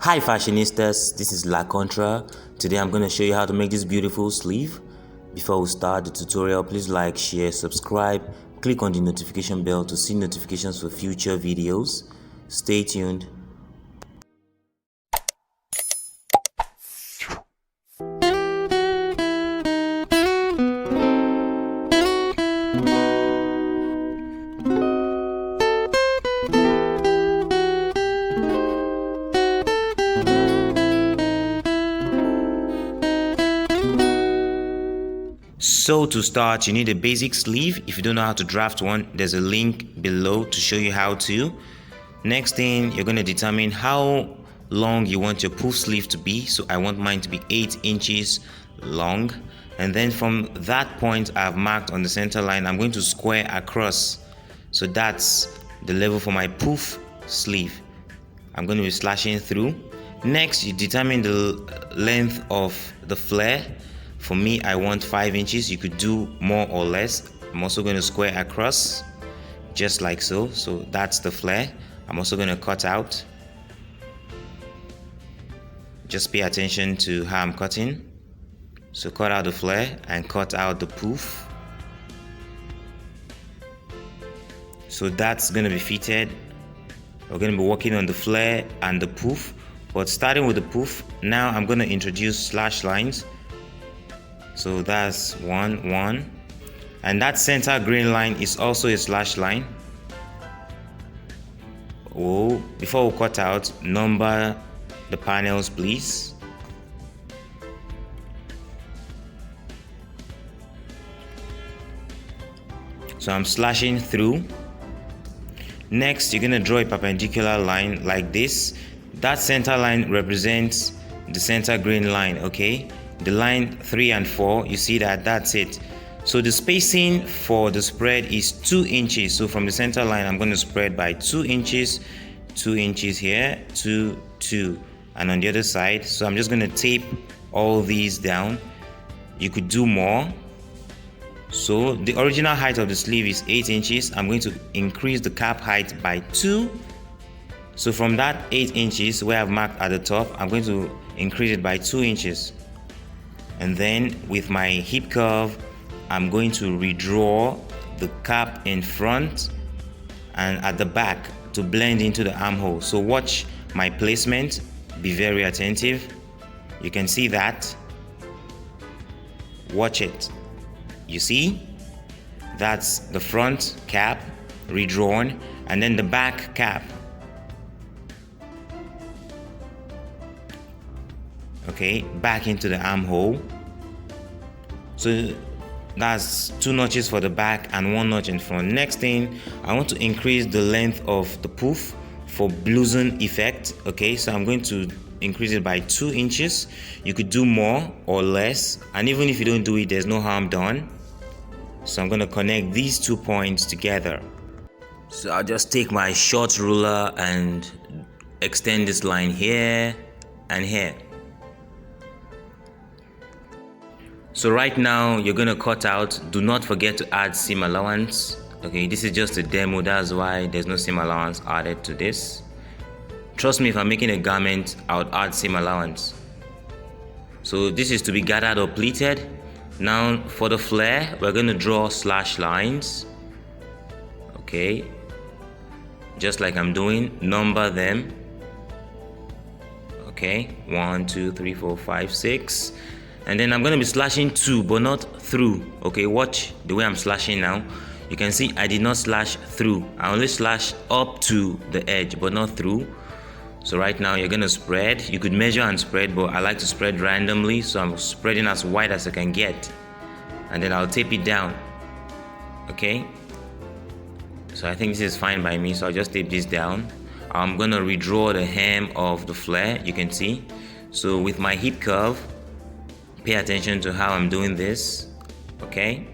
Hi fashionistas, this is Alexandr. Today I'm going to show you how to make this beautiful sleeve. Before we start the tutorial, please like, share, subscribe, click on the notification bell to see notifications for future videos. Stay tuned. So to start, you need a basic sleeve. If you don't know how to draft one, there's a link below to show you how to. Next thing, you're going to determine how long you want your poof sleeve to be. So I want mine to be 8 inches long. And then from that point I've marked on the center line, I'm going to square across. So that's the level for my poof sleeve. I'm going to be slashing through. Next, you determine the length of the flare. For me, I want 5 inches. You could do more or less. I'm also going to square across, just like so. So that's the flare. I'm also going to cut out. Just pay attention to how I'm cutting. So cut out the flare and cut out the poof. So that's going to be fitted. We're going to be working on the flare and the poof. But starting with the poof, now I'm going to introduce slash lines. So that's one, and that center green line is also a slash line. Oh, before we cut out, number the panels, please. So I'm slashing through. Next, you're gonna draw a perpendicular line like this. That center line represents the center green line, okay? The line 3 and 4, you see that's it. So the spacing for the spread is 2 inches. So from the center line, I'm going to spread by 2 inches, 2 inches here, 2, 2, and on the other side. So I'm just going to tape all these down. You could do more. So the original height of the sleeve is 8 inches. I'm going to increase the cap height by 2. So from that 8 inches where I've marked at the top, I'm going to increase it by 2 inches. And then with my hip curve, I'm going to redraw the cap in front and at the back to blend into the armhole. So watch my placement, be very attentive. You can see that. Watch it. You see? That's the front cap redrawn, and then the back cap. Okay, back into the armhole. So that's 2 notches for the back and 1 notch in front. Next thing, I want to increase the length of the poof for blouson effect. Okay, so I'm going to increase it by 2 inches. You could do more or less, and even if you don't do it, there's no harm done. So I'm going to connect these 2 points together. So I'll just take my short ruler and extend this line here and here. So right now you're going to cut out. Do not forget to add seam allowance. Okay, this is just a demo, that's why there's no seam allowance added to this. Trust me, if I'm making a garment, I would add seam allowance. So this is to be gathered or pleated. Now for the flare, we're going to draw slash lines. Okay, just like I'm doing, number them. Okay, 1, 2, 3, 4, 5, 6. And then I'm going to be slashing 2, but not through. Okay, watch the way I'm slashing now. You can see I did not slash through. I only slash up to the edge, but not through. So right now you're going to spread. You could measure and spread, but I like to spread randomly. So I'm spreading as wide as I can get. And then I'll tape it down. Okay. So I think this is fine by me. So I'll just tape this down. I'm going to redraw the hem of the flare. You can see. So with my hip curve, pay attention to how I'm doing this, okay?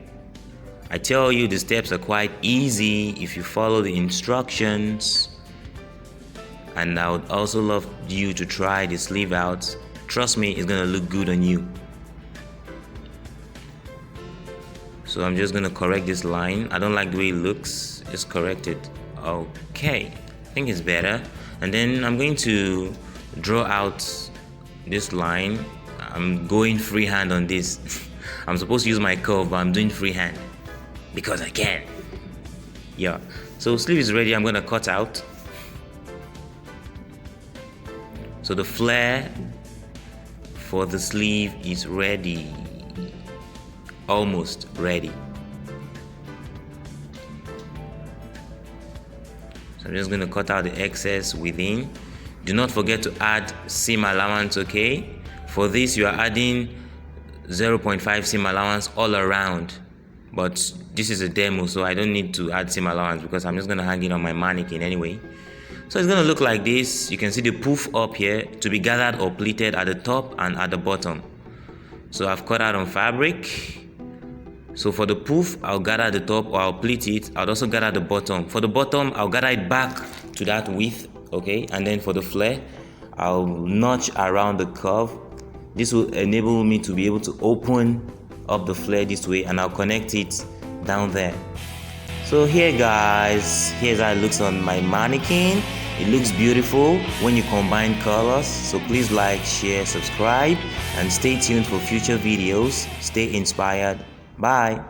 I tell you the steps are quite easy if you follow the instructions. And I would also love you to try the sleeve out. Trust me, it's gonna look good on you. So I'm just gonna correct this line. I don't like the way it looks, just correct it. Okay, I think it's better. And then I'm going to draw out this line. I'm going freehand on this. I'm supposed to use my curve, but I'm doing freehand because I can. Yeah, so sleeve is ready. I'm gonna cut out. So the flare for the sleeve is ready, almost ready. So I'm just gonna cut out the excess within. Do not forget to add seam allowance, okay? For this, you are adding 0.5 seam allowance all around. But this is a demo, so I don't need to add seam allowance because I'm just gonna hang it on my mannequin anyway. So it's gonna look like this. You can see the poof up here to be gathered or pleated at the top and at the bottom. So I've cut out on fabric. So for the poof, I'll gather the top or I'll pleat it. I'll also gather the bottom. For the bottom, I'll gather it back to that width, okay? And then for the flare, I'll notch around the curve. This will enable me to be able to open up the flare this way, and I'll connect it down there. So here guys, here's how it looks on my mannequin. It looks beautiful when you combine colors. So please like, share, subscribe, and stay tuned for future videos. Stay inspired. Bye.